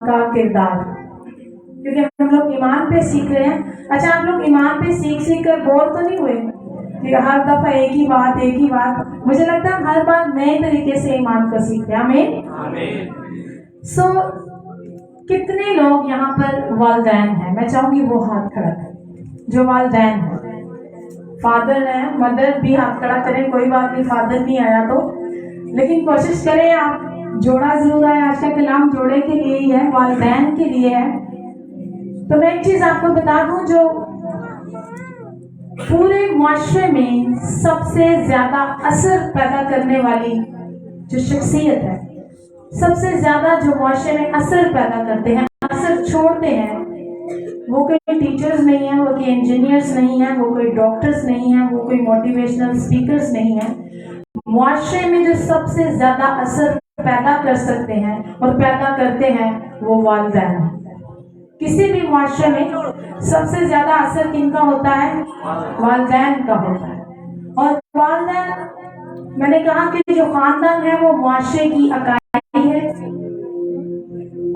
کا کردار، کیونکہ ہم لوگ ایمان پہ سیکھ رہے ہیں. اچھا، آپ لوگ ایمان پہ سیکھ کر بور تو نہیں ہوئے کہ ہر دفعہ ایک ہی بات؟ مجھے لگتا ہے ہر بار نئے طریقے سے ایمان کو سیکھتے ہیں. آمین. سو کتنے لوگ یہاں پر والدین ہیں؟ میں چاہوں گی وہ ہاتھ کھڑا کریں جو والدین ہیں. فادر ہیں، مدر بھی ہاتھ کھڑا کریں، کوئی بات نہیں، فادر نہیں آیا تو، لیکن کوشش کریں آپ. جوڑا ضرور آئے، آج کا کلام جوڑے کے لیے ہی ہے، والدین کے لیے ہے. تو میں ایک چیز آپ کو بتا دوں، جو پورے معاشرے میں سب سے زیادہ اثر پیدا کرنے والی جو شخصیت ہے، سب سے زیادہ جو معاشرے میں اثر پیدا کرتے ہیں، اثر چھوڑتے ہیں، وہ کوئی ٹیچرز نہیں ہیں، وہ کوئی انجینئرز نہیں ہیں، وہ کوئی ڈاکٹرز نہیں ہیں، وہ کوئی موٹیویشنل اسپیکرز نہیں ہیں. معاشرے میں جو سب سے زیادہ اثر پیدا کر سکتے ہیں اور پیدا کرتے ہیں وہ والدین ہیں. کسی بھی معاشرے میں سب سے زیادہ اثر کن کا ہوتا ہے؟ والدین کا ہوتا ہے. اور والدین، میں نے کہا کہ جو خاندان ہے وہ معاشرے کی اکائی ہے،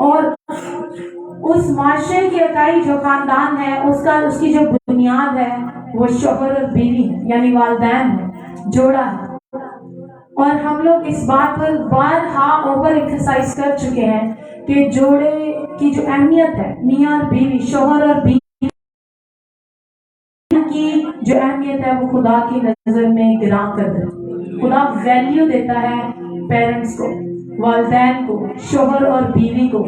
اور اس معاشرے کی اکائی جو خاندان ہے اس کی جو بنیاد ہے وہ شوہر اور بیوی ہے، یعنی والدین ہے، جوڑا ہے. اور ہم لوگ اس بات پر بارہا اوور ایکسرسائز کر چکے ہیں کہ جوڑے کی جو اہمیت ہے، میاں اور بیوی، شوہر اور بیوی کی جو اہمیت ہے وہ خدا کی نظر میں گراں قدر ہے. خدا ویلیو دیتا ہے پیرنٹس کو، والدین کو، شوہر اور بیوی کو،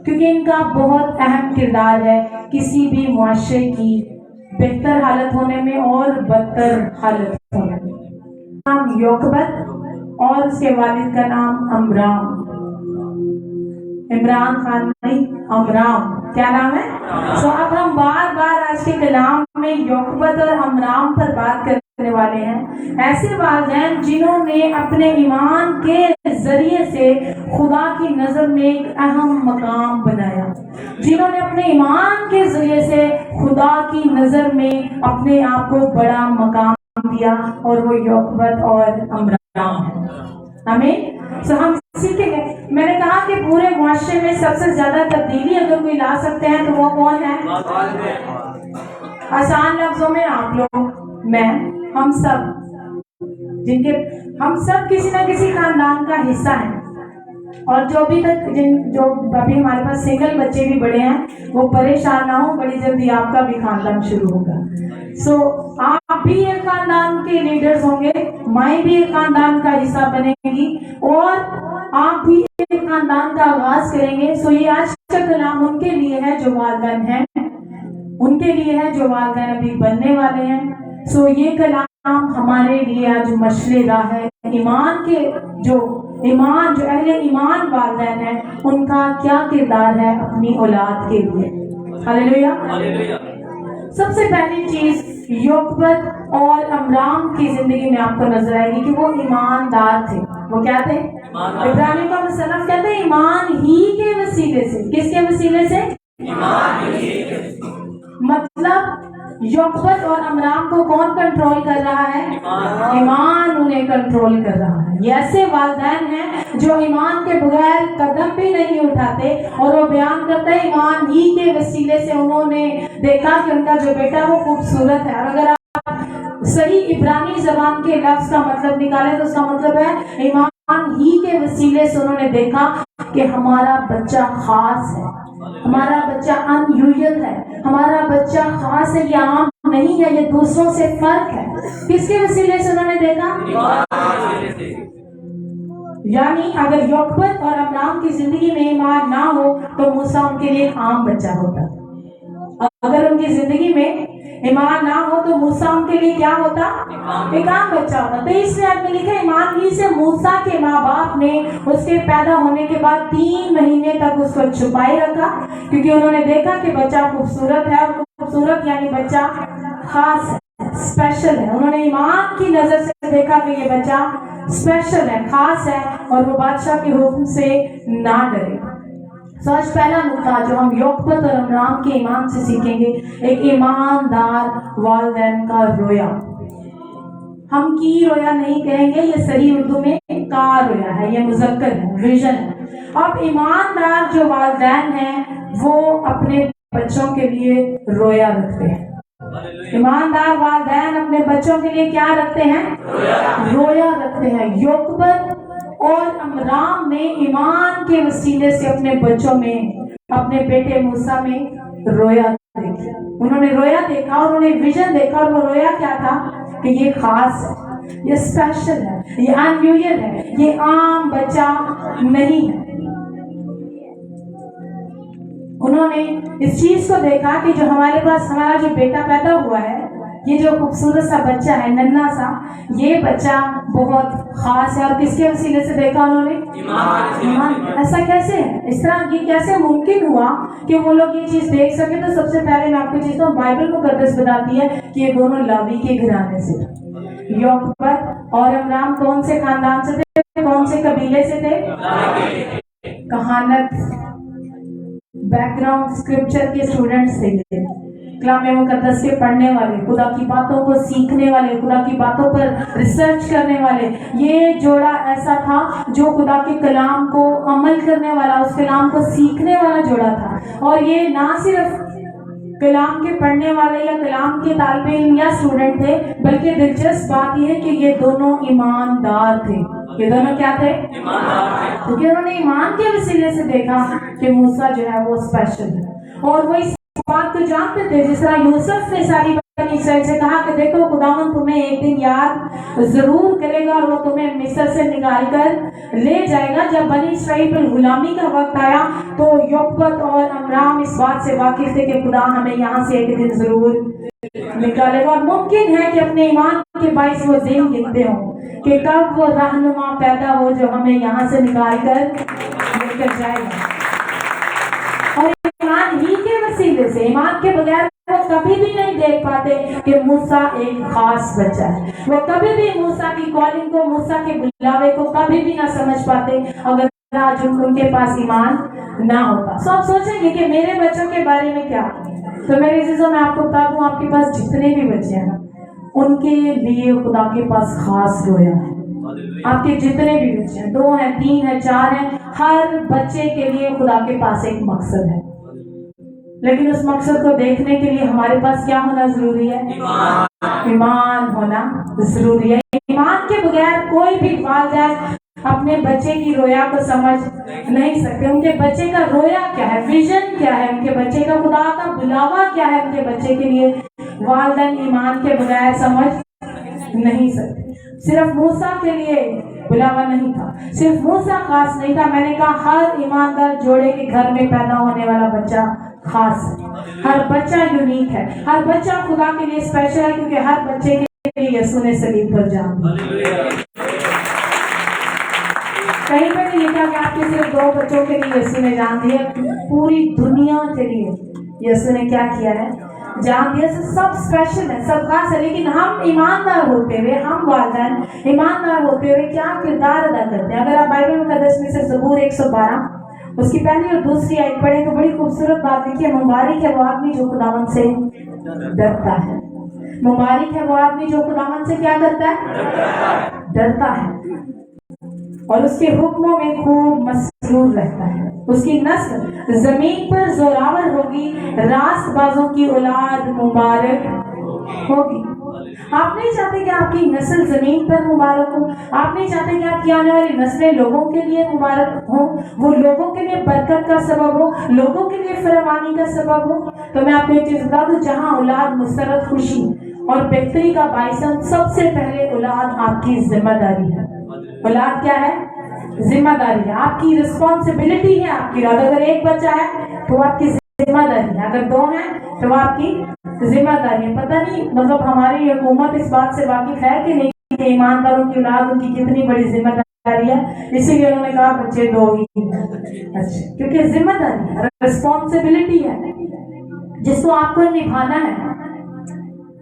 کیونکہ ان کا بہت اہم کردار ہے کسی بھی معاشرے کی بہتر حالت ہونے میں اور بدتر حالت ہونے میں. نام یوکبت اور اس کے والد کا نام عمران خان نہیں، عمران. کیا نام ہے؟ سو اب ہم بار بار آج کے کلام میں یوکبت اور عمران پر بات کرنے والے ہیں. ایسے والدین جنہوں نے اپنے ایمان کے ذریعے سے خدا کی نظر میں ایک اہم مقام بنایا، جنہوں نے اپنے ایمان کے ذریعے سے خدا کی نظر میں اپنے آپ کو بڑا مقام دیا، اور وہ یوکبت اور عمران ہے. آمین. سو ہم سیکھیں گے. میں نے کہا کہ پورے معاشرے میں سب سے زیادہ تبدیلی اگر کوئی لا سکتے ہیں تو وہ کون ہے؟ آسان لفظوں میں آپ لوگ، میں، ہم سب، ہم سب کسی نہ کسی خاندان کا حصہ ہیں. اور جو ابھی ہمارے پاس سنگل بچے بھی بڑے ہیں، وہ پریشان نہ ہو، بڑی جلدی آپ کا بھی خاندان شروع ہوگا. سو آپ بھی ایک خاندان کے لیڈرز ہوں گے، مائیں بھی ایک خاندان کا حصہ بنے گی، اور آپ بھی ایک خاندان کا آغاز کریں گے. سو یہ آج کا کلام ان کے لیے ہے جو والدین ہیں، ان کے لیے ہے جو والدین ابھی بننے والے ہیں. سو یہ کلام ہمارے لیے آج مشعل راہ ہے. جو اہل ایمان والدین ہیں، ان کا کیا کردار ہے اپنی اولاد کے لیے. ہاللیلویہ. سب سے پہلی چیز یوکبت اور عمران کی زندگی میں آپ کو نظر آئے گی کہ وہ ایماندار تھے. وہ کیا تھے؟ ابراہیم کا مصنف کہتے ہیں ایمان ہی کے وسیلے سے. کس کے وسیلے سے؟ ایمان ہی کے. مطلب یوکبت اور عمران کو کون کنٹرول کر رہا ہے؟ ایمان انہیں کنٹرول کر رہا ہے. یہ ایسے والدین ہیں جو ایمان کے بغیر قدم بھی نہیں اٹھاتے، اور وہ بیان کرتے ہیں ایمان ہی کے وسیلے سے انہوں نے دیکھا کہ ان کا جو بیٹا وہ خوبصورت ہے. اور اگر آپ صحیح عبرانی زبان کے لفظ کا مطلب نکالیں تو اس کا مطلب ہے ایمان ہی کے وسیلے سے انہوں نے دیکھا کہ ہمارا بچہ خاص ہے، ہمارا بچہ ان یوزل ہے، ہمارا بچہ خاص ہے، یہ عام نہیں ہے، یہ دوسروں سے فرق ہے. کس کے وسیلے سے انہوں نے دیکھا؟ یعنی اگر یوکبت اور عمران کی زندگی میں ایمان نہ ہو تو موسیٰ ان کے لیے ایک عام بچہ ہوتا. اگر ان کی زندگی میں ایمان نہ ہو تو موسیٰ ان کے لیے کیا ہوتا؟ ایک عام بچہ ہوتا. تو اس لیے آپ نے لکھا ایمان ہی سے موسیٰ کے ماں باپ نے اس کے پیدا ہونے کے بعد 3 مہینے تک اس کو چھپائے رکھا، کیونکہ انہوں نے دیکھا کہ بچہ خوبصورت ہے، اور خوبصورت یعنی بچہ خاص ہے، اسپیشل ہے. انہوں نے ایمان کی نظر سے دیکھا کہ یہ بچہ اسپیشل ہے، خاص ہے، اور وہ بادشاہ کے حکم سے نہ ڈرے. آج پہلا نقطہ جو ہم یوکبت اور عمران کے ایمان سے سیکھیں گے، ایک ایماندار والدین کا رویا. ہم کی رویا نہیں کہیں گے، یہ صحیح اردو میں کا رویا ہے، یہ مذکر ہے، ویژن ہے. اب ایماندار جو والدین ہیں وہ اپنے بچوں کے لیے رویا رکھتے ہیں. ایماندار والدین اپنے بچوں کے لیے کیا رکھتے ہیں؟ رویا رکھتے ہیں. یوکبد اور امرام نے ایمان کے وسیلے سے اپنے بچوں میں، اپنے بیٹے موسیٰ میں رویا دیکھا. انہوں نے رویا دیکھا اور انہوں نے ویژن دیکھا، اور وہ رویا کیا تھا کہ یہ خاص ہے، یہ اسپیشل ہے، یہ انیوژل ہے، یہ عام بچہ نہیں ہے. انہوں نے اس چیز کو دیکھا کہ جو ہمارے پاس ہمارا جو بیٹا پیدا ہوا ہے، یہ جو خوبصورت سا بچہ ہے، ننھا سا، یہ بچہ بہت خاص ہے. اور کس کے وسیلے سے دیکھا انہوں نے؟ ایمان. ایسا کیسے ہے؟ اس طرح یہ کیسے ممکن ہوا کہ وہ لوگ یہ چیز دیکھ سکے؟ تو سب سے پہلے میں آپ کو چیز بائبل مقدس بتاتی ہے کہ یہ دونوں لاوی کے گھرانے سے تھے. یوکبد اور امرام کون سے خاندان سے تھے؟ کون سے قبیلے سے تھے؟ کہانت بیک گراؤنڈ اسکرپچر کے اسٹوڈنٹس تھے، کلام مقدس کے پڑھنے والے، خدا کی باتوں کو سیکھنے والے، خدا کی باتوں پر ریسرچ کرنے والے. یہ جوڑا ایسا تھا جو خدا کے کلام کو عمل کرنے والا، اس کلام کو سیکھنے والا جوڑا تھا. اور یہ نہ صرف کلام کے پڑھنے والے یا کلام کے طالب علم یا اسٹوڈنٹ تھے، بلکہ دلچسپ بات یہ ہے کہ یہ دونوں ایماندار تھے. یہ دونوں کیا تھے؟ کیونکہ انہوں نے ایمان کے وسیلے سے دیکھا کہ موسیٰ جو ہے وہ اسپیشل ہے. اور وہ اس بات کو جانتے تھے، جس طرح یوسف نے ساری بنی اسرائیل سے کہا کہ دیکھو خداوند تمہیں ایک دن یاد ضرور کرے گا اور وہ تمہیں مصر سے نکال کر لے جائے گا. جب بنی اسرائیل پر غلامی کا وقت آیا تو یوکبد اور امرام اس بات سے واقف تھے کہ خدا ہمیں یہاں سے ایک دن ضرور نکالے گا. اور ممکن ہے کہ اپنے ایمان کے باعث وہ دن گنتے ہوں کہ کب وہ رہنما پیدا ہو جو ہمیں یہاں سے نکال کر لے کر جائے گا. اور ایمان ہی کے وسیلے سے، ایمان کے بغیر وہ کبھی بھی نہیں دیکھ پاتے کہ موسیٰ ایک خاص بچہ ہے. وہ کبھی بھی موسیٰ کی کالنگ کو، موسیٰ کے بلاوے کو کبھی بھی نہ سمجھ پاتے اگر آج ان کے پاس ایمان نہ ہوتا. سو آپ سوچیں گے کہ میرے بچوں کے بارے میں کیا؟ تو میرے عزیزوں میں آپ کو بتا دوں، آپ کے پاس جتنے بھی بچے ہیں ان کے لیے خدا کے پاس خاص رویا ہے. آپ کے جتنے بھی بچے ہیں، 2 ہیں، 3 ہیں، 4 ہیں، ہر بچے کے لیے خدا کے پاس ایک مقصد ہے. لیکن اس مقصد کو دیکھنے کے لیے ہمارے پاس کیا ہونا ضروری ہے؟ ایمان ہونا ضروری ہے. ایمان کے بغیر کوئی بھی والدین اپنے بچے کی رویا کو سمجھ نہیں سکتے. ان کے بچے کا رویا کیا ہے، ویژن کیا ہے، ان کے بچے کا خدا کا بلاوا کیا ہے، ان کے بچے کے لیے والدین ایمان کے بغیر سمجھ نہیں سکتے. صرف موسیٰ کے لیے بلاوا نہیں تھا، صرف موسیٰ خاص نہیں تھا. میں نے کہا ہر ایماندار جوڑے کے گھر میں پیدا ہونے والا بچہ خاص ہے. ہر بچہ یونیک ہے، ہر بچہ خدا کے لیے اسپیشل ہے، کیونکہ ہر بچے کے لیے یسوع نے صلیب پر جان دی. کہیں پہ نہیں لکھا کہ آپ کے صرف 2 بچوں کے لیے یسوع نے جان دی ہے. پوری دنیا کے لیے یسوع نے کیا کیا ہے؟ جان دیا. سب اسپیشل ہے، سب خاص ہے. لیکن ہم ایماندار ہوتے ہوئے، ہم والدین ایماندار ہوتے ہوئے کیا کردار ادا کرتے ہیں؟ اگر آپ بائبل مقدس میں سے زبور 112 اس کی پہلی اور دوسری آیت پڑھیں تو بڑی خوبصورت بات لکھی ہے. مبارک ہے وہ آدمی جو خداوند سے ڈرتا ہے. مبارک ہے وہ آدمی جو خداوند سے کیا کرتا ہے؟ ڈرتا ہے، اور اس کے حکموں میں خوب مسرور رہتا ہے. اس کی نسل زمین پر زوراور ہوگی، راست بازوں کی اولاد مبارک ہوگی. آپ نہیں چاہتے کہ آپ کی نسل زمین پر مبارک ہو؟ آپ نہیں چاہتے کہ آپ کی آنے والی نسلیں لوگوں کے لیے مبارک ہوں، وہ لوگوں کے لیے برکت کا سبب ہو، لوگوں کے لیے فراوانی کا سبب ہو؟ تو میں آپ کو ایک چیز بتا دوں، جہاں اولاد مسرت، خوشی اور بہتری کا باعث ہے، سب سے پہلے اولاد آپ کی ذمہ داری ہے. اولاد کیا ہے؟ ذمہ داری ہے، آپ کی رسپانسبلٹی ہے. آپ کی اگر ایک بچہ ہے تو آپ کی ذمہ داری ہے، اگر 2 ہیں تو آپ کی ذمہ داری ہے. پتہ نہیں مطلب ہماری حکومت اس بات سے واقف ہے کہ نہیں کہ ایمانداروں کی اولاد ان کی کتنی بڑی ذمہ داری ہے، اسی لیے انہوں نے کہا بچے 2 ہی. اچھا، کیونکہ ذمہ داری ہے، رسپانسبلٹی ہے جس کو آپ کو نبھانا ہے.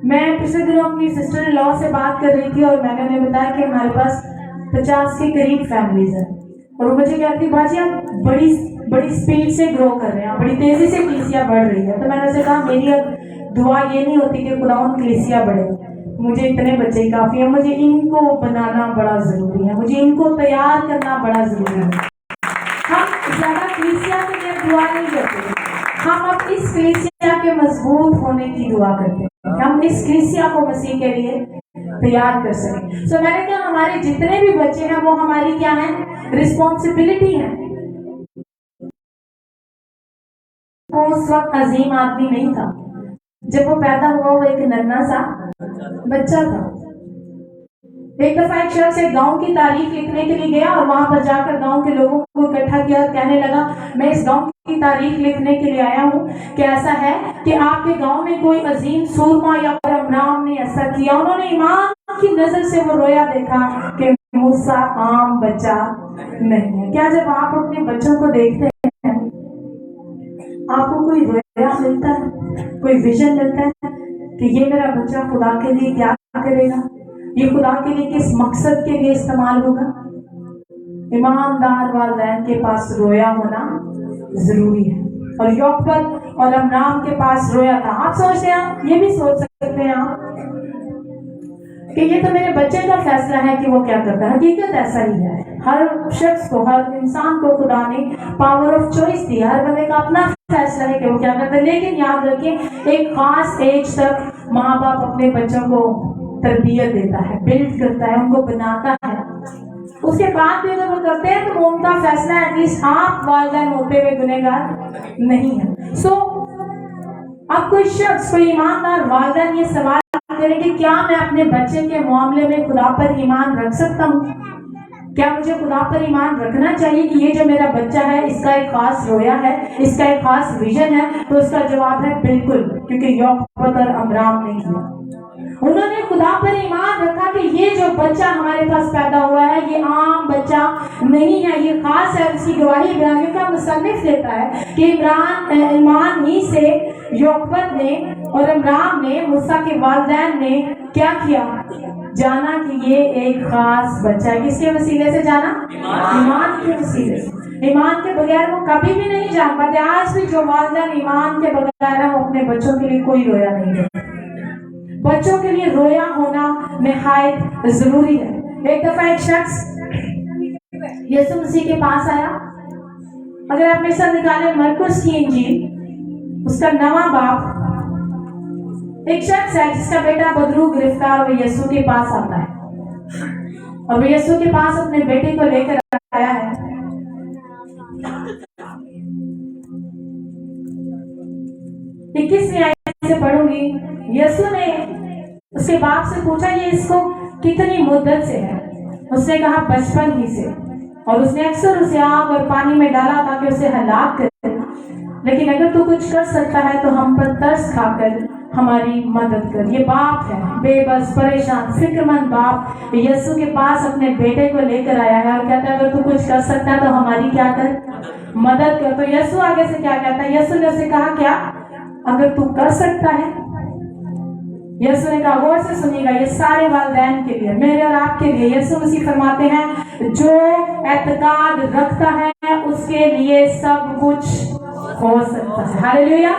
میں پچھلے دنوں اپنی سسٹر ان لا سے بات کر رہی تھی اور میں نے انہیں بتایا کہ ہمارے پاس 50 کے قریب فیملیز ہیں، اور وہ مجھے کہتی باجی آپ بڑی اسپیڈ سے گرو کر رہے ہیں، بڑی تیزی سے کلیسیا بڑھ رہی ہے. تو میں نے اسے کہا میری دعا یہ نہیں ہوتی کہ خداوند کلیسیا بڑھے، مجھے اتنے بچے ہی کافی ہیں، مجھے ان کو بنانا بڑا ضروری ہے، مجھے ان کو تیار کرنا بڑا ضروری ہے. ہم دعا نہیں کرتے, ہم اب اس کلیسیا کے مضبوط ہونے کی دعا کرتے ہیں, ہم اس کلیسیا کو مسیح کے لیے تیار کر سکیں. سو میں نے کہا ہمارے جتنے بھی بچے ہیں وہ ہماری کیا ہیں, رسپانسبلٹی ہے. وہ اس وقت عظیم آدمی نہیں تھا, جب وہ پیدا ہوا وہ ایک ننھا سا بچہ تھا. ایک دفعہ ایک شخص ایک گاؤں کی تاریخ لکھنے کے لیے گیا اور وہاں پر جا کر گاؤں کے لوگوں کو اکٹھا کیا اور کہنے لگا میں اس گاؤں کی تاریخ لکھنے کے لیے آیا ہوں کہ ایسا ہے کہ آپ کے گاؤں میں کوئی عظیم سورما یا عمران نے ایسا کیا. انہوں نے ایمان کی نظر سے وہ رویا دیکھا کہ موسیٰ عام بچہ نہیں ہے. کیا جب آپ اپنے بچوں کو دیکھتے ہیں آپ کو کوئی رویا ملتا ہے, کوئی ویژن ملتا ہے کہ یہ میرا بچہ خدا کے لیے کیا کرے گا, یہ خدا کے لیے کس مقصد کے لیے استعمال ہوگا؟ ایماندار والدین کے پاس رویا ہونا ضروری ہے, اور یوکبت اور امرام کے پاس رویا تھا. آپ سوچتے ہیں, یہ بھی سوچ سکتے ہیں آپ کہ یہ تو میرے بچے کا فیصلہ ہے کہ وہ کیا کرتا ہے. حقیقت ایسا ہی ہے, ہر شخص کو, ہر انسان کو خدا نے پاور آف چوائس دی, ہر بندے کا اپنا فیصلہ ہے کہ وہ کیا کرتا ہے. لیکن یاد رکھیں ایک خاص ایج تک ماں باپ اپنے بچوں کو تربیت دیتا ہے, بلڈ کرتا ہے, ان کو بناتا ہے. اس کے بعد بھی اگر وہ کرتے ہیں تو وہ ان کا فیصلہ ہے, ایٹ لیسٹ آپ والدین ہوتے ہوئے گنہگار نہیں ہے. سو اب کوئی شخص, کوئی ایماندار والدین یہ سوال کرے کہ کیا میں اپنے بچے کے معاملے میں خدا پر ایمان رکھ سکتا ہوں؟ کیا مجھے خدا پر ایمان رکھنا چاہیے کہ یہ جو میرا بچہ ہے اس کا ایک خاص رویا ہے, اس کا ایک خاص ویژن ہے؟ تو اس کا جواب ہے بالکل, کیونکہ یوکبت اور امرام نے کیا. انہوں نے خدا پر ایمان رکھا کہ یہ جو بچہ ہمارے پاس پیدا ہوا ہے یہ عام بچہ نہیں ہے, یہ خاص ہے. اس کی گواہی ابراہیم کا مصنف دیتا ہے کہ ایمان ہی سے یوکبت نے اور امرام نے, موسیٰ کے والدین نے کیا کیا, جانا کہ یہ ایک خاص بچہ ہے. کس کے وسیلے سے جانا؟ ایمان کے وسیلے سے. ایمان کے بغیر وہ کبھی بھی نہیں جان پاتے. آج بھی جو والدین ایمان کے بغیر ہیں وہ اپنے بچوں کے لیے کوئی رویا نہیں ہے. بچوں کے لیے رویا ہونا نہایت ضروری ہے. ایک دفعہ ایک شخص یسوع مسیح کے پاس آیا. اگر آپ میرے ساتھ نکالیں مرکز کی انجیل, اس کا 9واں باب. ایک شخص ہے جس کا بیٹا بدرو گرفتار, وہ یسوع کے پاس آتا ہے اور وہ یسوع کے پاس اپنے بیٹے کو لے کر آیا ہے. 21ویں آیت سے پڑھوں گی. یسوع نے اس کے باپ سے پوچھا یہ اس کو کتنی مدت سے ہے؟ اس نے کہا بچپن ہی سے, اور اس نے اکثر اسے آگ اور پانی میں ڈالا تاکہ اسے ہلاک کرے. لیکن اگر تو کچھ کر سکتا ہے تو ہم پر ترس کھا کر ہماری مدد کر. یہ باپ ہے, بے بس, پریشان, فکر مند باپ یسوع کے پاس اپنے بیٹے کو لے کر آیا ہے اور کہتا ہے اگر تو کچھ کر سکتا ہے تو ہماری کیا کر, مدد کر. تو یسوع آگے سے کیا کہتا ہے؟ یسوع نے اسے کہا کیا اگر تو کر سکتا ہے؟ یسوع نے کہا, غور سے سنیے گا, یہ سارے والدین کے لیے, میرے اور آپ کے لیے. یسوع مسیح فرماتے ہیں جو اعتقاد رکھتا ہے اس کے لیے سب کچھ ہو سکتا ہے. ہاللیلویا.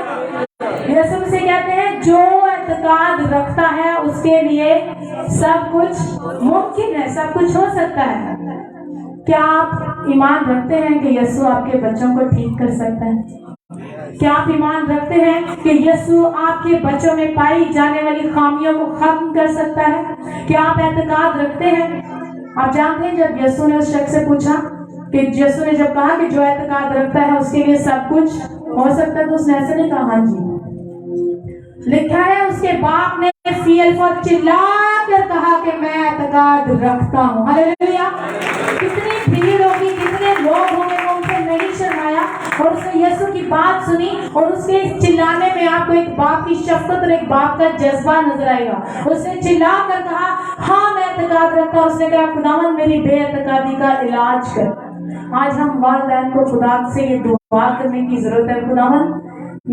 یسوع مسیح کہتے ہیں جو اعتقاد رکھتا ہے اس کے لیے سب کچھ ممکن ہے, سب کچھ ہو سکتا ہے. کیا آپ ایمان رکھتے ہیں کہ یسوع آپ کے بچوں کو ٹھیک کر سکتا ہے؟ کیا آپ ایمان رکھتے ہیں کہ یسوع آپ کے بچوں میں پائی جانے والی خامیوں کو ختم کر سکتا ہے؟ کیا آپ اعتقاد رکھتے ہیں؟ آپ جانتے ہیں جب یسوع نے اس شخص سے پوچھا کہ یسوع نے جب کہا کہ جو اعتقاد رکھتا ہے اس کے لیے سب کچھ ہو سکتا ہے, تو اس نے ایسے نہیں کہا ہاں جی. لکھا ہے اس کے باپ نے فی الفور چلا کر کہا کہ میں اعتقاد رکھتا ہوں. ہاللیلویا. کتنی بھیڑ ہوگی, کتنے لوگ ہوں گے, وہ ان سے نہیں شرمایا اور اس نے یسوع کی بات سنی, اور اس کے چلانے میں آپ کو ایک باپ کی شفقت اور ایک باپ کا جذبہ نظر آئے گا. اس نے چلا کر کہا ہاں میں اعتقاد رکھتا ہوں. اس نے کہا خداوند میری بے اعتقادی کا علاج کر. آج ہم والدین کو خدا سے یہ دعا کرنے کی ضرورت ہے, خداوند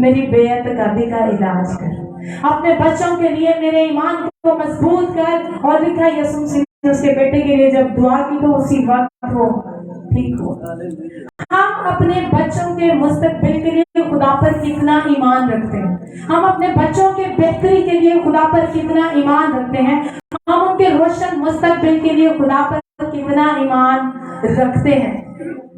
میری بے اعتقادی کا علاج کر, اپنے بچوں کے لیے میرے ایمان کو مضبوط کر. اور لکھا یسوع مسیح نے اس کے بیٹے کے لیے جب دعا کی تو اسی وقت وہ ٹھیک ہو. ہم اپنے بچوں کے مستقبل کے لیے خدا پر کتنا ایمان رکھتے ہیں؟ ہم اپنے بچوں کے بہتری کے لیے خدا پر کتنا ایمان رکھتے ہیں؟ ہم ان کے روشن مستقبل کے لیے خدا پر کتنا ایمان رکھتے ہیں؟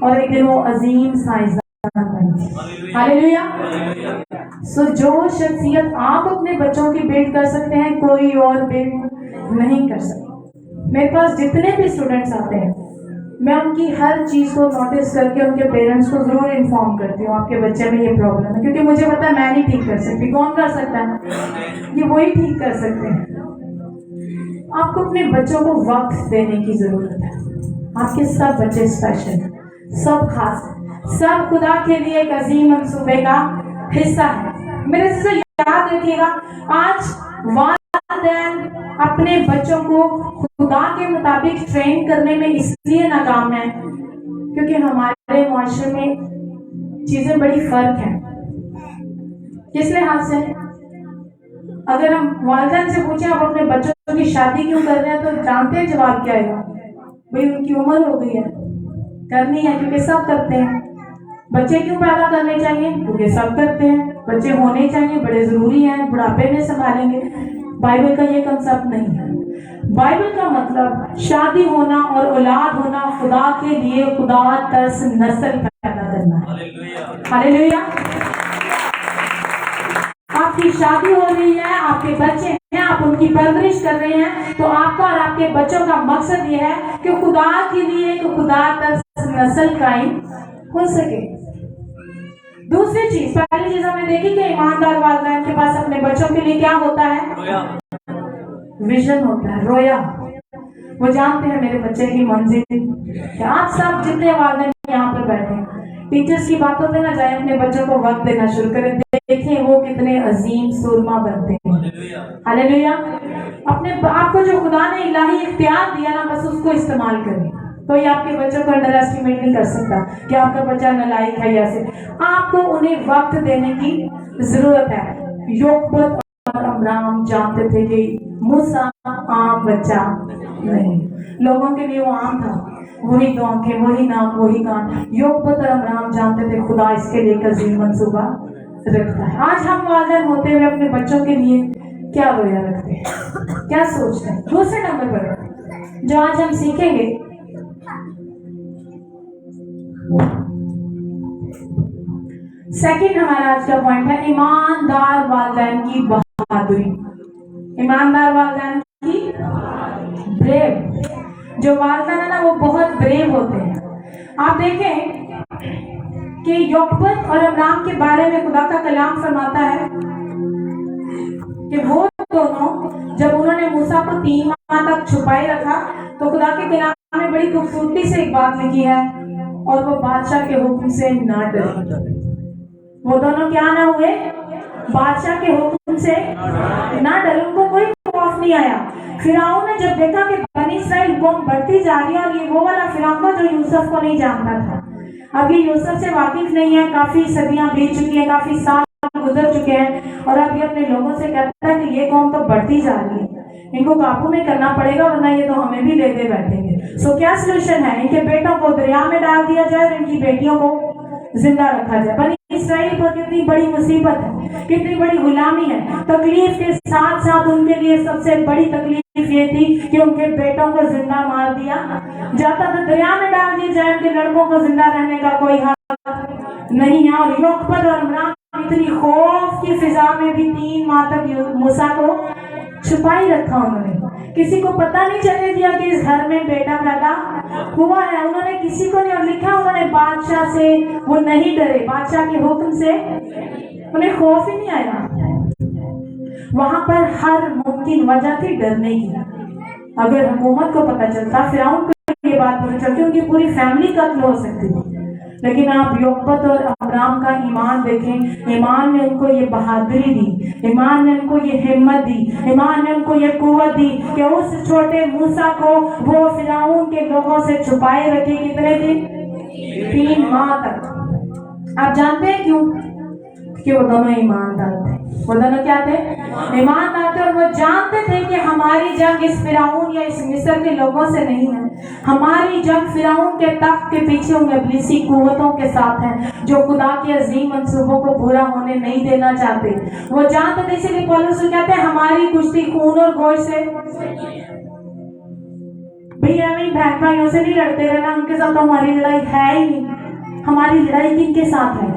اور ایک دن وہ عظیم سائنسدان بنے. ہاللیلویا. سو جو شخصیت آپ اپنے بچوں کی بلڈ کر سکتے ہیں کوئی اور بلڈ نہیں کر سکتا. میرے پاس جتنے بھی اسٹوڈنٹس آتے ہیں میں ان کی ہر چیز کو نوٹس کر کے ان کے پیرنٹس کو ضرور انفارم کرتی ہوں آپ کے بچے میں یہ پرابلم ہے, کیونکہ مجھے پتا ہے میں نہیں ٹھیک کر سکتی. کون کر سکتا ہے؟ یہ وہی ٹھیک کر سکتے ہیں. آپ کو اپنے بچوں کو وقت دینے کی ضرورت ہے. آپ کے سب بچے اسپیشل ہیں, سب خاص ہیں, سب خدا کے لیے ایک عظیم منصوبے کا حصہ ہے. میرے سے یاد رکھیے گا, آج والدین اپنے بچوں کو خدا کے مطابق ٹرین کرنے میں اس لیے ناکام ہیں کیونکہ ہمارے معاشرے میں چیزیں بڑی فرق ہیں. کس لحاظ سے؟ اگر ہم والدین سے پوچھیں آپ اپنے بچوں کی شادی کیوں کر رہے ہیں تو جانتے ہیں جواب کیا آئے گا؟ بھئی ان کی عمر ہو گئی ہے, کرنی ہے کیونکہ سب کرتے ہیں. بچے کیوں پیدا کرنے چاہیے؟ کیونکہ سب کرتے ہیں. بچے ہونے چاہیے, بڑے ضروری ہیں, بڑھاپے میں سنبھالیں گے. بائبل کا یہ کنسپٹ نہیں ہے. بائبل کا مطلب شادی ہونا اور اولاد ہونا خدا کے لیے خدا ترس نسل پیدا کرنا ہے. ہاللیلویا. آپ کی شادی ہو رہی ہے, آپ کے بچے ہیں, آپ ان کی پرورش کر رہے ہیں, تو آپ کا اور آپ کے بچوں کا مقصد یہ ہے کہ خدا کے لیے ایک خدا ترس نسل قائم ہو سکے. دوسری چیز, پہلی چیز ہمیں دیکھی کہ ایماندار والدین کے پاس اپنے بچوں کے لیے کیا ہوتا ہے؟ ویژن ہوتا ہے, رویا. وہ جانتے ہیں میرے بچے کی منزل کیا. آپ سب جتنے والدین یہاں پر بیٹھے ہیں, ٹیچرز کی باتوں پہ نہ جائیں, اپنے بچوں کو وقت دینا شروع کریں. دیکھیں وہ کتنے عظیم سورما بنتے ہیں. ہاللیلویا. اپنے آپ کو جو خدا نے الہی اختیار دیا نا, بس اس کو استعمال کریں. کوئی آپ کے بچوں کو انڈر ایسٹیمیٹ نہیں کر سکتا کہ آپ کا بچہ نالائق ہے یا سے. آپ کو انہیں وقت دینے کی ضرورت ہے. یوکبت اور ابرام جانتے تھے کہ موسیٰ عام بچہ نہیں, لوگوں کے لیے وہ عام تھا. وہی دو آنکھیں, وہی ناک, وہی کان. یوکبت اور ابرام جانتے تھے خدا اس کے لیے ایک عظیم منصوبہ رکھتا ہے. آج ہم والدین ہوتے ہوئے اپنے بچوں کے لیے کیا رویا رکھتے ہیں, کیا سوچتے ہیں؟ دوسرے نمبر پر جو آج ہم سیکھیں گے, سیکنڈ ہمارا آج کا پوائنٹ ہے ایماندار والدین کی بہادری. ایماندار والدین کی بریو. جو والدین ہے نا وہ بہت بریو ہوتے ہیں. آپ دیکھیں کہ یوکبت اور ابرام کے بارے میں خدا کا کلام فرماتا ہے کہ وہ دونوں جب انہوں نے موسیٰ کو 3 ماہ تک چھپائے رکھا تو خدا کے کلام میں بڑی خوبصورتی سے ایک بات لکھی ہے, اور وہ بادشاہ کے حکم سے نہ ڈرے. وہ دونوں کیا نہ ہوئے؟ بادشاہ کے حکم سے نہ ڈرے. ان کو کوئی خوف نہیں آیا. فرعون نے جب دیکھا کہ بنی اسرائیل قوم بڑھتی جا رہی ہے, اور یہ وہ والا فرعون تھا جو یوسف کو نہیں جانتا تھا, اب یہ یوسف سے واقف نہیں ہے, کافی صدیاں بیت چکی ہیں, کافی سال گزر چکے ہیں, اور اب یہ اپنے لوگوں سے کہتا ہے کہ یہ قوم تو بڑھتی جا رہی ہے, ان کو قابو میں کرنا پڑے گا ورنہ یہ تو ہمیں بھی لے کے بیٹھیں گے. سو کیا سلوشن ہے؟ ان کے بیٹوں کو دریا میں ڈال دیا جائے اور ان کی بیٹیوں کو زندہ رکھا جائے. بنی اسرائیل پر کتنی بڑی مصیبت ہے, کتنی بڑی غلامی ہے. تکلیف کے ساتھ ساتھ ان کے لیے سب سے بڑی تکلیف یہ تھی کہ ان کے بیٹوں کو زندہ مار دیا جاتا تھا, دریا میں ڈال دیا جائے. ان کے لڑکوں کو زندہ رہنے کا کوئی حق نہیں ہے. اور یوکبت اور ابرام اتنی خوف کی فضا میں بھی 3 ماہ تک موسیٰ کو چھپائی رکھا. انہوں نے کسی کو پتہ نہیں چلنے دیا کہ اس گھر میں بیٹا پیدا ہوا ہے. انہوں نے کسی کو نہیں, اور لکھا انہوں نے بادشاہ سے وہ نہیں ڈرے, بادشاہ کے حکم سے انہیں خوف ہی نہیں آیا. وہاں پر ہر ممکن وجہ تھی ڈرنے کی. اگر حکومت کو پتہ چلتا, فرعون کو یہ بات پتہ چلتی, ان کی پوری فیملی قتل ہو سکتی تھی. لیکن آپ یوکبت اور ابرام کا ایمان دیکھیں. ایمان نے ان کو یہ بہادری دی, ایمان نے ان کو یہ ہمت دی, ایمان نے ان کو یہ قوت دی کہ اس چھوٹے موسیٰ کو وہ فرعون کے لوگوں سے چھپائے رکھے. کتنے دن؟ 3 ماہ تک. آپ جانتے ہیں کیوں؟ کہ وہ دونوں ایماندار تھے. وہ دونوں کیا تھے؟ ایماندار تھے. اور وہ جانتے تھے کہ ہماری جنگ اس فرعون یا اس مصر کے لوگوں سے نہیں ہے, ہماری جنگ فرعون کے تخت کے پیچھے ان ابلیسی قوتوں کے ساتھ ہے جو خدا کے عظیم منصوبوں کو پورا ہونے نہیں دینا چاہتے. وہ جانتے تھے, اسی لیے پولس کہتے ہیں ہماری کشتی خون اور گوشت سے بھئی ہمیں بہن بھائیوں سے نہیں لڑتے رہنا, ان کے ساتھ تو ہماری لڑائی ہے ہی نہیں. ہماری لڑائی کن کے ساتھ ہے؟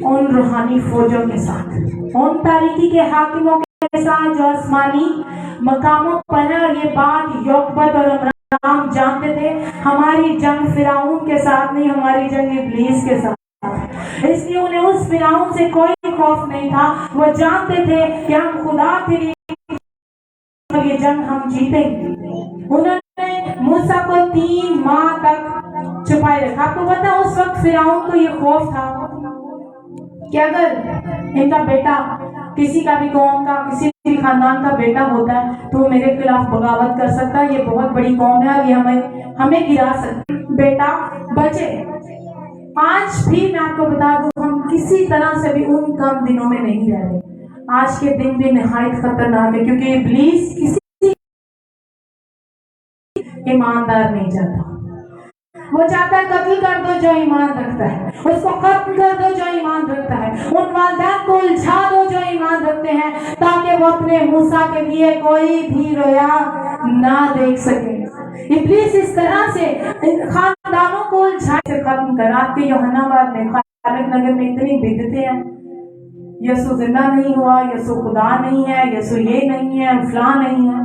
ان روحانی فوجوں کے ساتھ، ان تاریکی کے حاکموں کے ساتھ جو آسمانی مقاموں پر ہے. اور یہ بات یوکبت اور امرام جانتے تھے. ہماری جنگ فرعون کے ساتھ نہیں، ہماری جنگ ابلیس کے ساتھ. اس لیے انہیں اس فرعون سے کوئی خوف نہیں تھا. وہ جانتے تھے کہ ہم خدا کے لیے یہ جنگ ہم جیتیں گے. انہوں نے موسیٰ کو 3 ماہ تک چھپائے رکھا. آپ کو پتا اس وقت فرعون کو یہ خوف تھا کہ اگر ان کا بیٹا کسی کا بھی قوم کا، کسی بھی خاندان کا بیٹا ہوتا ہے تو وہ میرے خلاف بغاوت کر سکتا ہے. یہ بہت بڑی قوم ہے اور یہ ہمیں گرا سکتی. بیٹا بچے. آج بھی میں آپ کو بتا دوں، ہم کسی طرح سے بھی ان کم دنوں میں نہیں رہ رہے. آج کے دن بھی نہایت خطرناک ہے، کیونکہ ابلیس کسی ایماندار نہیں چاہتا. وہ چاہتا ہے قتل کر دو جو ایمان رکھتا ہے، اس کو ختم کر دو جو ایمان رکھتا ہے، ان والدین کو الجھا دو جو ایمان رکھتے ہیں، تاکہ وہ اپنے موسیٰ کے لیے کوئی بھی رویا نہ دیکھ سکے. ابلیس اس طرح سے خاندانوں کو الجھائے سے ختم کر. آپ کے یوحنا آباد میں، خالق نگر میں اتنی بدعتیں ہیں. یسوع زندہ نہیں ہوا، یسوع خدا نہیں ہے، یسوع یہ نہیں ہے، فلاں نہیں ہے.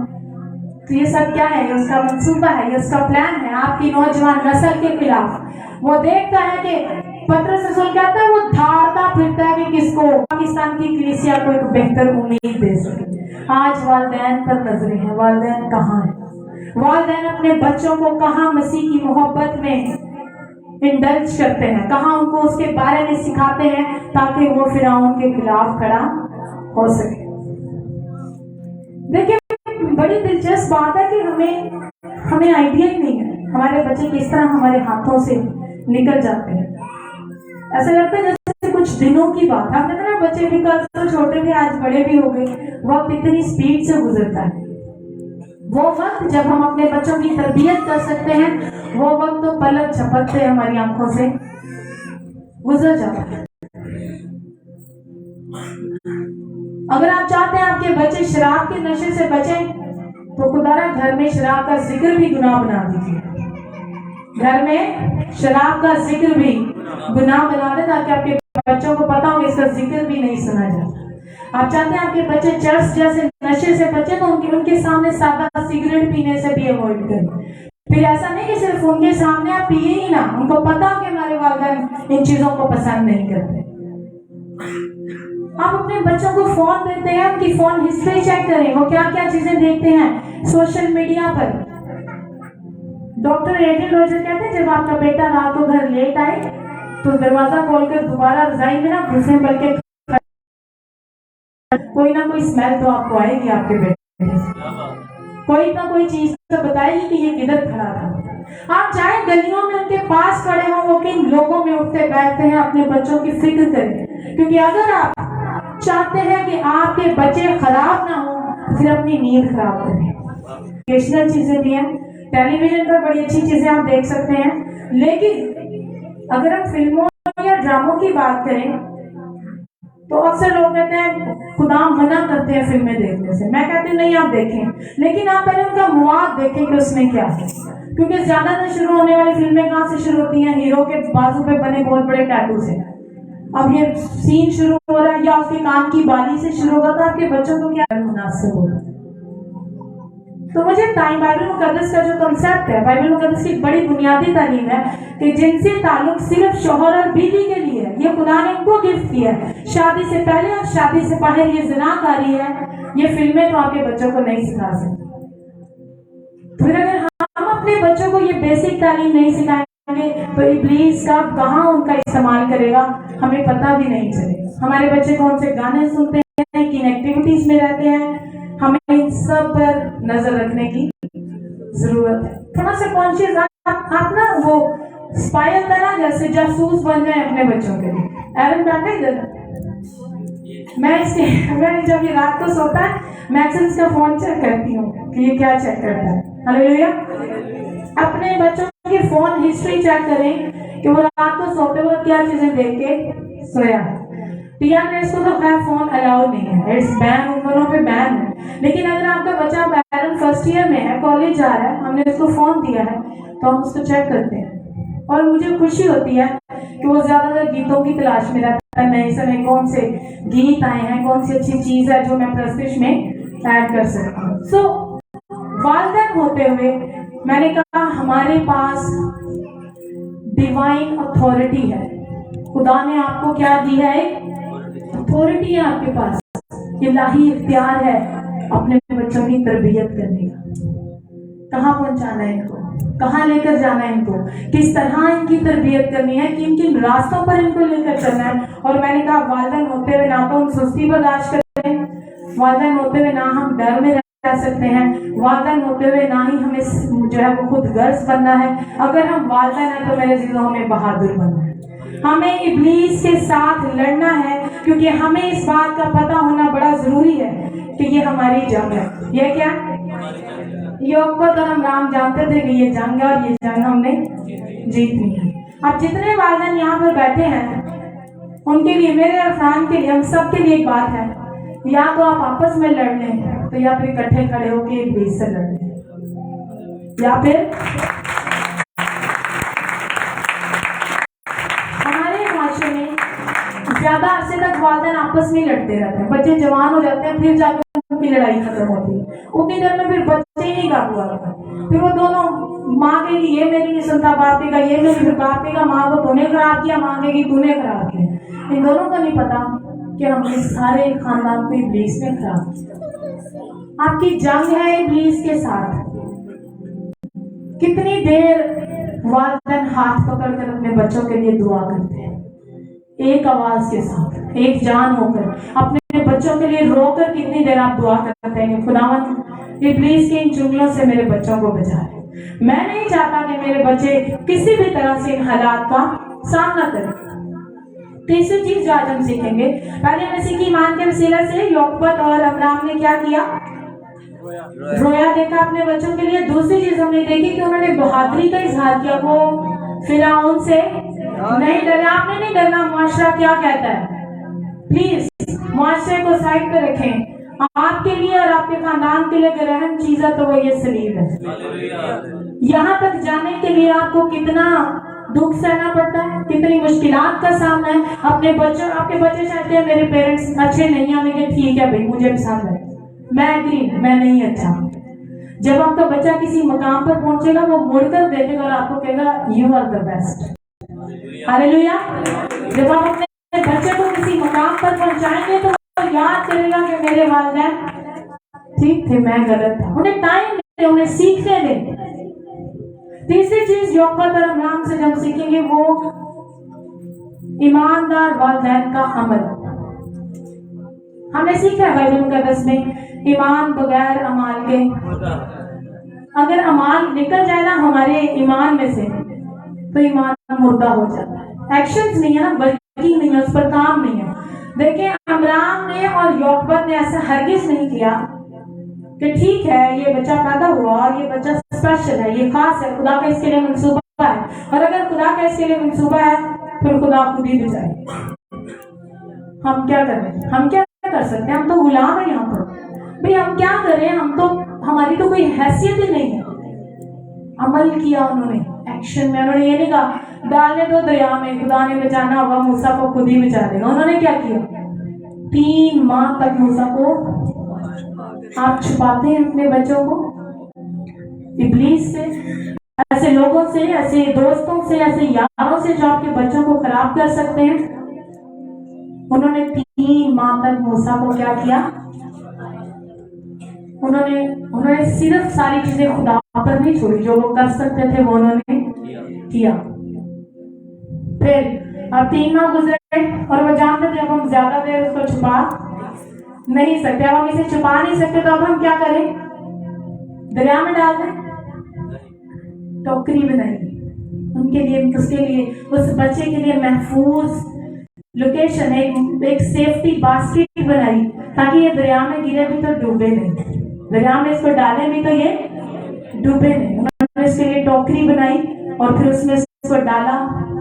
تو یہ سب کیا ہے؟ یہ اس کا منصوبہ ہے، یہ اس کا پلان ہے آپ کی نوجوان نسل کے خلاف. وہ دیکھتا ہے کہ پطرس رسول کہتا ہے، وہ دھاڑتا پھرتا ہے کہ کس کو پاکستان کی کلیسیا کو ایک بہتر امید دے سکے. آج والدین پر نظریں ہیں. والدین کہاں ہیں؟ والدین اپنے بچوں کو کہاں مسیح کی محبت میں انڈلج کرتے ہیں، کہاں ان کو اس کے بارے میں سکھاتے ہیں تاکہ وہ فرعون کے خلاف کھڑا ہو سکے. دیکھیں بڑی دلچسپ بات ہے کہ ہمیں آئیڈیا ہی نہیں ہے ہمارے بچے کس طرح ہمارے ہاتھوں سے نکل جاتے ہیں. ایسا لگتا ہے جیسے کچھ دنوں کی بات. آپ دیکھیں نا، بچے بھی کل تو چھوٹے تھے، آج بڑے بھی ہو گئے. وقت اتنی سپیڈ سے گزرتا ہے. وہ وقت جب ہم اپنے بچوں کی تربیت کر سکتے ہیں، وہ وقت تو پلک جھپکتے ہماری آنکھوں سے گزر جاتا ہے. اگر آپ چاہتے ہیں آپ کے بچے شراب کے نشے سے بچیں تو خدا را گھر میں شراب کا ذکر بھی گناہ بنا دیجیے. گھر میں شراب کا ذکر بھی گناہ بنا دیں تاکہ آپ کے بچوں کو پتا ہو کہ اس کا ذکر بھی نہیں سنا جاتا. آپ چاہتے ہیں آپ کے بچے چرس جیسے نشے سے بچیں تو ان کے سامنے سادہ سگریٹ پینے سے بھی اوائڈ کریں. پھر ایسا نہیں کہ صرف ان کے سامنے آپ پیے ہی نہ، ان کو پتا ہو کہ ہمارے والدین ان چیزوں کو پسند نہیں کرتے. آپ اپنے بچوں کو فون دیتے ہیں، ان کی فون ہسٹری چیک کریں، وہ کیا کیا چیزیں دیکھتے ہیں سوشل میڈیا پر. ڈاکٹر ایڈن روجر کہتے ہیں جب آپ کا بیٹا رات کو گھر لیٹ آئے تو دروازہ کھول کر دوبارہ رضائی میں نہ گھسیں، بلکہ کوئی نہ کوئی اسمیل تو آپ کو آئے گی آپ کے بیٹے سے، کوئی نہ کوئی چیز تو بتائے گی کہ یہ کدھر کھڑا تھا. آپ چاہے گلیوں میں ان کے پاس کھڑے ہوں، وہ کن لوگوں میں اٹھتے بیٹھتے ہیں. اپنے بچوں کی فکر کریں، کیونکہ اگر آپ چاہتے ہیں کہ آپ کے بچے خراب نہ ہوں پھر اپنی نیند خراب کریں. ایجوکیشنل چیزیں بھی ہیں، ٹیلی ویژن پر بڑی اچھی چیزیں آپ دیکھ سکتے ہیں، لیکن اگر ہم فلموں یا ڈراموں کی بات کریں تو اکثر لوگ کہتے ہیں خدا منع کرتے ہیں فلمیں دیکھنے سے. میں کہتی ہوں نہیں، آپ دیکھیں، لیکن آپ پہلے ان کا مواد دیکھیں کہ اس میں کیا ہے. کیونکہ زیادہ تر شروع ہونے والی فلمیں کہاں سے شروع ہوتی ہیں؟ ہیرو کے بازو پہ بنے بہت بڑے ٹیٹو سے. اب یہ سین شروع ہو رہا ہے یا اس کے کان کی بالی سے شروع ہوگا تو آپ کے بچوں کو کیا مناسب ہوگا. تو مجھے بائبل مقدس کا جو کنسیپٹ ہے، بائبل مقدس کی بڑی بنیادی تعلیم ہے کہ جنسی تعلق صرف شوہر اور بیوی کے لیے ہے. یہ خدا نے ان کو گفٹ کیا ہے. شادی سے پہلے اور شادی سے باہر یہ زنا کاری ہے. یہ فلمیں تو آپ کے بچوں کو نہیں سکھا سکتی. پھر اگر ہم اپنے بچوں کو یہ بیسک تعلیم نہیں سکھائیں گے تو ابلیس کا کہاں ان کا استعمال کرے گا ہمیں پتہ بھی نہیں چلے. ہمارے بچے کون سے گانے سنتے ہیں، کن ایکٹیویٹیز میں رہتے ہیں، ہمیں ان سب پر نظر رکھنے کی ضرورت ہے. تھوڑا سا کانشیس آپ نا وہ اسپائی ہوتا ہے نا، جیسے جاسوس بن جائیں اپنے بچوں کے لیے. ایون بیٹھے ادھر، میں جب یہ رات کو سوتا ہے میں اکثر اس کا فون چیک کرتی ہوں کہ یہ کیا چیک کرتا ہے. ہلیلویا. اپنے بچوں کی فون ہسٹری چیک کریں کہ وہ رات کو سوتے وقت کیا چیزیں دیکھ کے سویا ہے. پی آر ایس کو تو خیر فون الاؤ نہیں ہے، اٹس بین، عمروں پہ بین ہے. لیکن اگر آپ کا بچہ بیرن فرسٹ ایئر میں ہے، کالج جا رہا ہے، ہم نے اس کو فون دیا ہے تو ہم اس کو چیک کرتے ہیں اور مجھے خوشی ہوتی ہے کہ وہ زیادہ تر گیتوں کی تلاش میں رہتا ہے، نئے سے نئے کون سے گیت آئے ہیں، کون سی اچھی چیز ہے جو میں پرستش میں ایڈ کر سکتا ہوں. سو والدین ہوتے ہوئے میں نے کہا ہمارے پاس ڈیوائن اتھارٹی ہے. خدا نے آپ کو کیا دی ہے؟ اتھارٹی ہے آپ کے پاس، الہی اختیار ہے اپنے بچوں کی تربیت کرنے کا. کہاں پہنچانا ہے ان کو، کہاں لے کر جانا ہے ان کو، کس طرح ان کی تربیت کرنی ہے، کن کن راستوں پر ان کو لے کر چلنا ہے. اور میں نے کہا والدین ہوتے ہوئے نہ تو ہم سستی برداشت کرتے ہیں، والدین ہوتے ہوئے نہ ہم ڈر میں رہ سکتے ہیں، والدین ہوتے ہوئے نہ ہی ہمیں جو ہے وہ خود غرض بننا ہے. اگر ہم والدین ہیں تو میرے عزیزوں ہمیں بہادر بننا ہے، ہمیں ابلیس کے ساتھ لڑنا ہے، کیونکہ ہمیں اس بات کا پتہ ہونا بڑا ضروری ہے کہ یہ ہماری جنگ ہے. یہ کیا یوگپت اور امرام جانتے تھے کہ یہ جنگ ہے اور یہ جنگ ہم نے جیتنی ہے. اب جتنے والدین یہاں پر بیٹھے ہیں ان کے لیے، میرے افران کے لیے، ہم سب کے لیے ایک بات ہے، یا تو آپ آپس میں لڑ لیں تو یا پھر اکٹھے کھڑے ہو کے ابلیس سے لڑ لیں، یا پھر زیادہ عرصے تک والدین آپس میں لڑتے رہتے ہیں، بچے جوان ہو جاتے ہیں، پھر جا کے ان کی لڑائی ختم ہوتی ہے. اتنی دیر میں پھر بچے ہی نہیں قابو آتے، پھر وہ دونوں ماں کہے گی یہ میری نہیں سنتا، باپ کہے گا یہ میری، پھر باپ کہے گا ماں کو تو نے خراب کیا، ماں کہے گی تو نے خراب کیا. ان دونوں کو نہیں پتا کہ ہم نے سارے خاندان کو ابلیس نے خراب کیا. آپ کی جنگ ہے ابلیس کے ساتھ. کتنی دیر والدین ہاتھ پکڑ کر اپنے بچوں کے لیے دعا کرتے ہیں، ایک آواز کے ساتھ، ایک جان ہو کر اپنے بچوں کے لیے رو کر کتنی دیر آپ دعا کرتے ہیں، خداوند ابلیس کے ان چنگلوں سے میرے بچوں کو بچا لے. میں نہیں چاہتا کہ میرے بچے کسی بھی طرح سے ان حالات کا سامنا کریں. تیسری چیز جو آج ہم سیکھیں گے، پہلے ہم نے سیکھی ایمان کے وسیلے سے یوکپت اور ابرام نے کیا کیا؟ رویا دیکھا اپنے بچوں کے لیے. دوسری چیز ہم نے دیکھی کہ انہوں نے بہادری کا اظہار کیا، وہ فرعون سے نہیں ڈرے. آپ نے نہیں ڈرنا. معاشرہ کیا کہتا ہے؟ پلیز معاشرے کو سائڈ پہ رکھیں. آپ کے لیے اور آپ کے خاندان کے لیے اگر اہم چیز ہے تو وہ یہ سلیب ہے. یہاں تک جانے کے لیے آپ کو کتنا دکھ سہنا پڑتا ہے، کتنی مشکلات کا سامنا ہے. اپنے بچوں، آپ کے بچے چاہتے ہیں میرے پیرنٹس اچھے نہیں ہیں، لیکن ٹھیک ہے بھائی مجھے پسند ہے، میں ایگری، میں نہیں اچھا. جب آپ کا بچہ کسی مقام پر پہنچے گا وہ مڑ کر دیکھے گا اور آپ کو کہے گا یو آر دا بیسٹ. ہاللیلویا. جب آپ اپنے بچے کو کسی مقام پر پہنچائیں گے تو وہ یاد کرے گا کہ میرے والدین ٹھیک تھے، میں غلط تھا. انہیں ٹائم دے، انہیں سیکھنے دے. تیسری چیز یوکپت اور امرام سے جب سیکھیں گے وہ ایماندار والدین کا عمل. ہم نے سیکھا ہے بائبل مقدس میں ایمان بغیر امال کے، اگر امال نکل جائے نا ہمارے ایمان میں سے تو ایمان مردہ ہو جاتا ہے. ایکشنز نہیں ہے نا، ورکنگ نہیں ہے، اس پر کام نہیں ہے. دیکھیں امرام نے اور یوکپت نے ایسا ہرگز نہیں کیا کہ ٹھیک ہے یہ بچہ پیدا ہوا اور یہ بچہ اسپیشل ہے، یہ خاص ہے، خدا کا اس کے لیے منصوبہ ہے، اور اگر خدا کا اس کے لیے منصوبہ ہے پھر خدا خود ہی بچائے. ہم کیا کریں؟ ہم کیا کر سکتے ہیں؟ ہم تو غلام ہیں یہاں پر. بھئی ہم کیا کریں؟ ہم تو، ہماری تو کوئی حیثیت ہی نہیں ہے. عمل کیا انہوں نے، ایکشن میں. انہوں نے یہ نہیں کہا ڈالنے دو دریا میں، خدا نے بچانا ہوگا موسیٰ کو خود ہی بچا دے گا. انہوں نے کیا کیا؟ 3 ماہ تک موسیٰ کو. آپ چھپاتے ہیں اپنے بچوں کو ابلیس سے، ایسے لوگوں سے، ایسے دوستوں سے، ایسے یاروں سے جو آپ کے بچوں کو خراب کر سکتے ہیں. انہوں نے 3 ماہ تک موسیٰ کو کیا کیا؟ انہوں نے صرف ساری چیزیں خدا پر نہیں چھوڑی، جو وہ کر سکتے تھے وہ انہوں نے کیا. پھر اب 3 ماہ گزرے اور وہ جانتے تھے اب ہم زیادہ دیر اس کو چھپا نہیں سکتے. اب ہم اسے چھپا نہیں سکتے تو اب ہم کیا کریں؟ دریا میں ڈال دیں. ٹوکری بنائی ان کے لیے، اس کے لیے، اس بچے کے لیے محفوظ لوکیشن، ایک سیفٹی باسکٹ بنائی تاکہ یہ دریا میں گرے بھی تو ڈوبے نہیں، دریا میں اس کو ڈالے بھی تو یہ ڈوبے نہیں. انہوں نے اس کے لیے ٹوکری بنائی اور پھر اس میں اس کو ڈالا،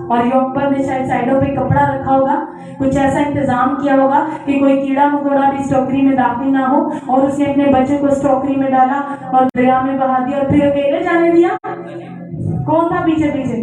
اور یوکپت نے شاید سائڈوں پہ کپڑا رکھا ہوگا، کچھ ایسا انتظام کیا ہوگا کہ کوئی کیڑا مکوڑا بھی اس ٹوکری میں داخل نہ ہو. اور اس نے اپنے بچے کو اس ٹوکری میں ڈالا اور دریا میں بہا دیا اور پھر اکیلے جانے دیا. کون تھا پیچھے پیچھے؟